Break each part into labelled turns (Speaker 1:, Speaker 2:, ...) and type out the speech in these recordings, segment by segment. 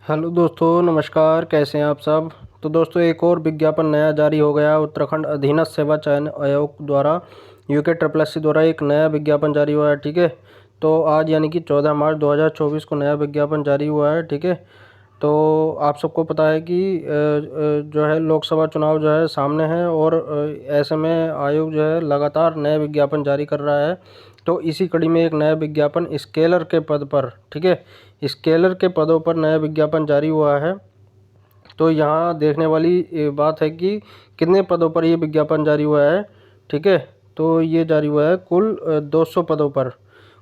Speaker 1: Hello दोस्तों, नमस्कार। कैसे हैं आप सब। तो दोस्तों, एक और विज्ञापन नया जारी हो गया। उत्तराखंड अधीनस्थ सेवा चयन आयोग द्वारा UK SSC द्वारा एक नया विज्ञापन जारी हुआ है। ठीक है। तो आज यानी कि 14 मार्च 2024 को नया विज्ञापन जारी हुआ है। ठीक है। तो आप सबको पता है कि जो है लोकसभा चुनाव जो है सामने है, और ऐसे में आयोग जो है लगातार नए विज्ञापन जारी कर रहा है। तो इसी कड़ी में एक नया विज्ञापन स्केलर के पद पर, ठीक है, स्केलर के पदों पर नया विज्ञापन जारी हुआ है। तो यहाँ देखने वाली बात है कि कितने पदों पर ये विज्ञापन जारी हुआ है। ठीक है। तो ये जारी हुआ है कुल 200 पदों पर।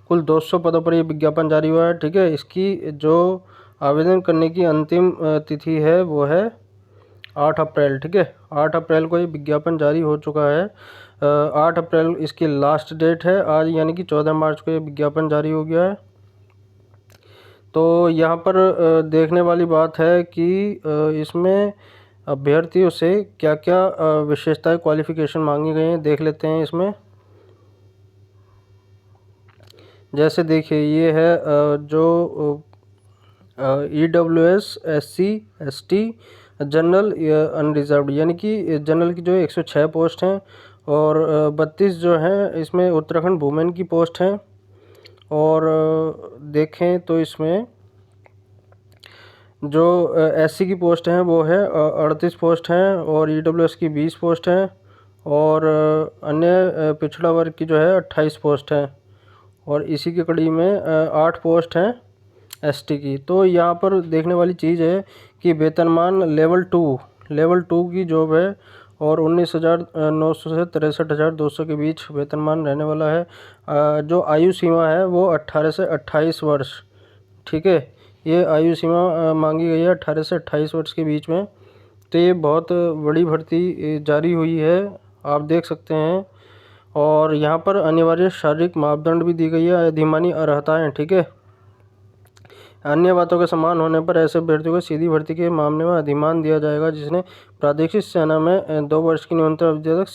Speaker 1: कुल 200 पदों पर ये विज्ञापन जारी हुआ है। ठीक है। इसकी जो आवेदन करने की अंतिम तिथि है वो है 8 अप्रैल। ठीक है। 8 अप्रैल को ये विज्ञापन जारी हो चुका है। 8 अप्रैल इसकी लास्ट डेट है आज, यानी कि 14 मार्च को ये विज्ञापन जारी हो गया है। तो यहाँ पर देखने वाली बात है कि इसमें अभ्यर्थियों से क्या क्या विशेषताएं, क्वालिफ़िकेशन मांगी गई हैं, देख लेते हैं इसमें। जैसे देखिए, ये है जो EWS SC ST general unreserved, यानी कि जनरल की जो 106 पोस्ट हैं, और 32 जो हैं इसमें उत्तराखंड वुमेन की पोस्ट हैं। और देखें तो इसमें जो SC की पोस्ट हैं वो है 38 पोस्ट हैं, और EWS की 20 पोस्ट हैं, और अन्य पिछड़ा वर्ग की जो है 28 पोस्ट हैं, और इसी की कड़ी में 8 पोस्ट हैं ST की। तो यहाँ पर देखने वाली चीज़ है कि वेतनमान लेवल 2 की जॉब है, और 19,900 से 63,200 के बीच वेतनमान रहने वाला है। जो आयु सीमा है वो 18 से 28 वर्ष। ठीक है। ये आयु सीमा मांगी गई है 18 से 28 वर्ष के बीच में। तो ये बहुत बड़ी भर्ती जारी हुई है, आप देख सकते हैं। और यहाँ पर अनिवार्य शारीरिक मापदंड भी दी गई है, अधिमानी अर्हताएँ। ठीक है। अन्य बातों के समान होने पर ऐसे अभ्यर्थियों को सीधी भर्ती के मामले में अधिमान दिया जाएगा जिसने प्रादेशिक सेना में 2 वर्ष की न्यूनतम अवधि तक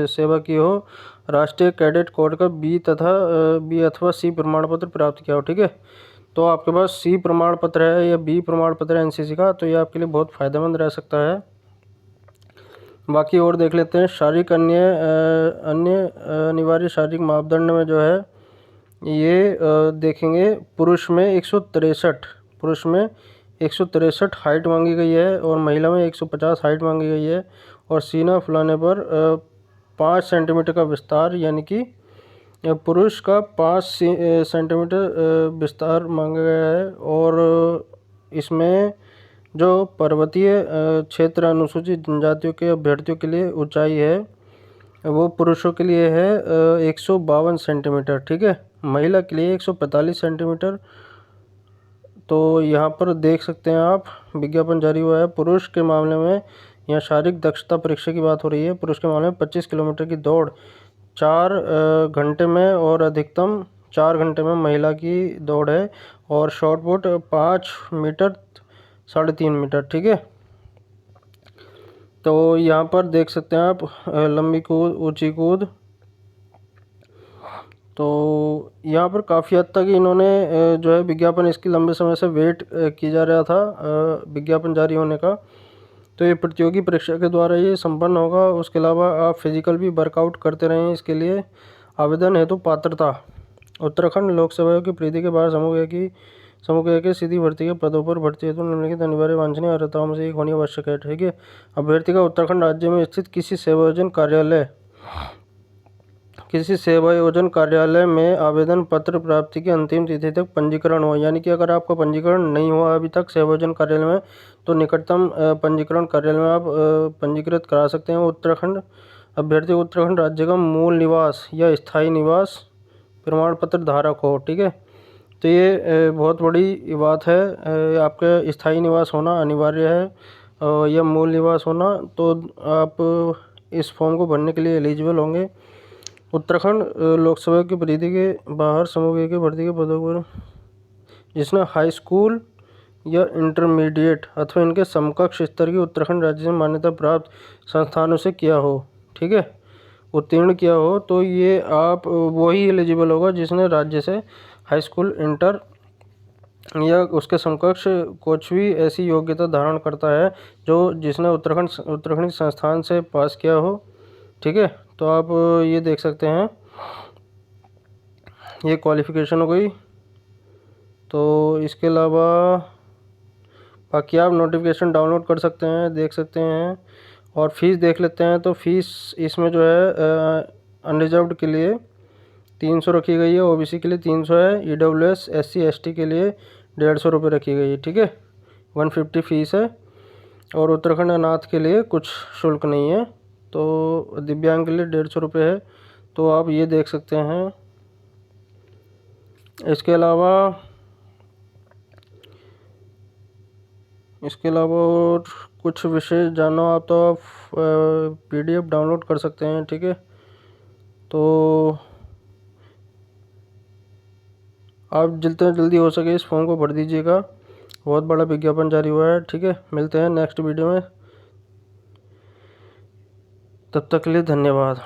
Speaker 1: सेवा की हो, राष्ट्रीय कैडेट कोड का बी अथवा C प्रमाण पत्र प्राप्त किया हो। ठीक है। तो आपके पास C प्रमाण पत्र है या B प्रमाण पत्र है NCC का, तो ये आपके लिए बहुत फ़ायदेमंद रह सकता है। बाकी और देख लेते हैं। शारीरिक अन्य अनिवार्य शारीरिक मापदंड में जो है ये देखेंगे, पुरुष में 163 हाइट मांगी गई है, और महिला में 150 हाइट मांगी गई है, और सीना फुलाने पर 5 सेंटीमीटर का विस्तार, यानी कि पुरुष का 5 सेंटीमीटर विस्तार मांगा गया है। और इसमें जो पर्वतीय क्षेत्र अनुसूचित जनजातियों के अभ्यर्थियों के लिए ऊंचाई है वो पुरुषों के लिए है 152 सेंटीमीटर। ठीक है। महिला के लिए 145 सेंटीमीटर। तो यहाँ पर देख सकते हैं आप, विज्ञापन जारी हुआ है। पुरुष के मामले में यहाँ शारीरिक दक्षता परीक्षा की बात हो रही है। पुरुष के मामले में 25 किलोमीटर की दौड़ 4 घंटे में, और अधिकतम 4 घंटे में महिला की दौड़ है, और शॉर्ट पुट 5 मीटर 3.5 मीटर। ठीक है। तो यहाँ पर देख सकते हैं आप, लंबी कूद, ऊंची कूद। तो यहाँ पर काफ़ी हद तक इन्होंने जो है विज्ञापन, इसकी लंबे समय से वेट की जा रहा था विज्ञापन जारी होने का। तो ये प्रतियोगी परीक्षा के द्वारा ये संपन्न होगा। उसके अलावा आप फिजिकल भी वर्कआउट करते रहें। इसके लिए आवेदन हेतु पात्रता, उत्तराखंड लोक सेवा की परिधि के बाहर समूह के सीधी भर्ती के पदों पर भर्ती हेतु निम्नलिखित अनिवार्य वांछनीय अर्हताओं में से एक होनी आवश्यक है। ठीक है। अभ्यर्थी का उत्तराखंड राज्य में स्थित किसी सेवायोजन कार्यालय में आवेदन पत्र प्राप्ति की अंतिम तिथि तक पंजीकरण हो। यानी कि अगर आपका पंजीकरण नहीं हुआ अभी तक सेवायोजन कार्यालय में, तो निकटतम पंजीकरण कार्यालय में आप पंजीकृत करा सकते हैं। उत्तराखंड अभ्यर्थी उत्तराखंड राज्य का मूल निवास या स्थायी निवास प्रमाण पत्र धारक हो। ठीक है। तो ये बहुत बड़ी बात है, आपका स्थायी निवास होना अनिवार्य है, या मूल निवास होना। तो आप इस फॉर्म को भरने के लिए एलिजिबल होंगे। उत्तराखंड लोकसभा की परिधि के बाहर समूह के भर्ती के पदों पर जिसने हाई स्कूल या इंटरमीडिएट अथवा इनके समकक्ष स्तर की उत्तराखंड राज्य से मान्यता प्राप्त संस्थानों से किया हो, ठीक है, उत्तीर्ण किया हो, तो ये आप वही एलिजिबल होगा जिसने राज्य से हाई स्कूल, इंटर या उसके समकक्ष कुछ भी ऐसी योग्यता धारण करता है जो जिसने उत्तराखंड संस्थान से पास किया हो। ठीक है, तो आप ये देख सकते हैं, ये क्वालिफ़िकेशन हो गई। तो इसके अलावा बाकी आप नोटिफिकेशन डाउनलोड कर सकते हैं, देख सकते हैं। और फीस देख लेते हैं। तो फीस इसमें जो है अनरिजर्व्ड के लिए 300 रखी गई है, ओबीसी के लिए 300 है, ईडब्ल्यूएस एससी एसटी के लिए 150 रुपये रखी गई है। ठीक है, 150 फीस है। और उत्तराखंड अनाथ के लिए कुछ शुल्क नहीं है। तो दिव्यांग के लिए 150 रुपये है। तो आप ये देख सकते हैं। इसके अलावा और कुछ विषय जानना हो तो आप पीडीएफ डाउनलोड कर सकते हैं। ठीक है, तो आप जितना जल्दी हो सके इस फॉर्म को भर दीजिएगा। बहुत बड़ा विज्ञापन जारी हुआ है। ठीक है, मिलते हैं नेक्स्ट वीडियो में, तब तक के लिए धन्यवाद।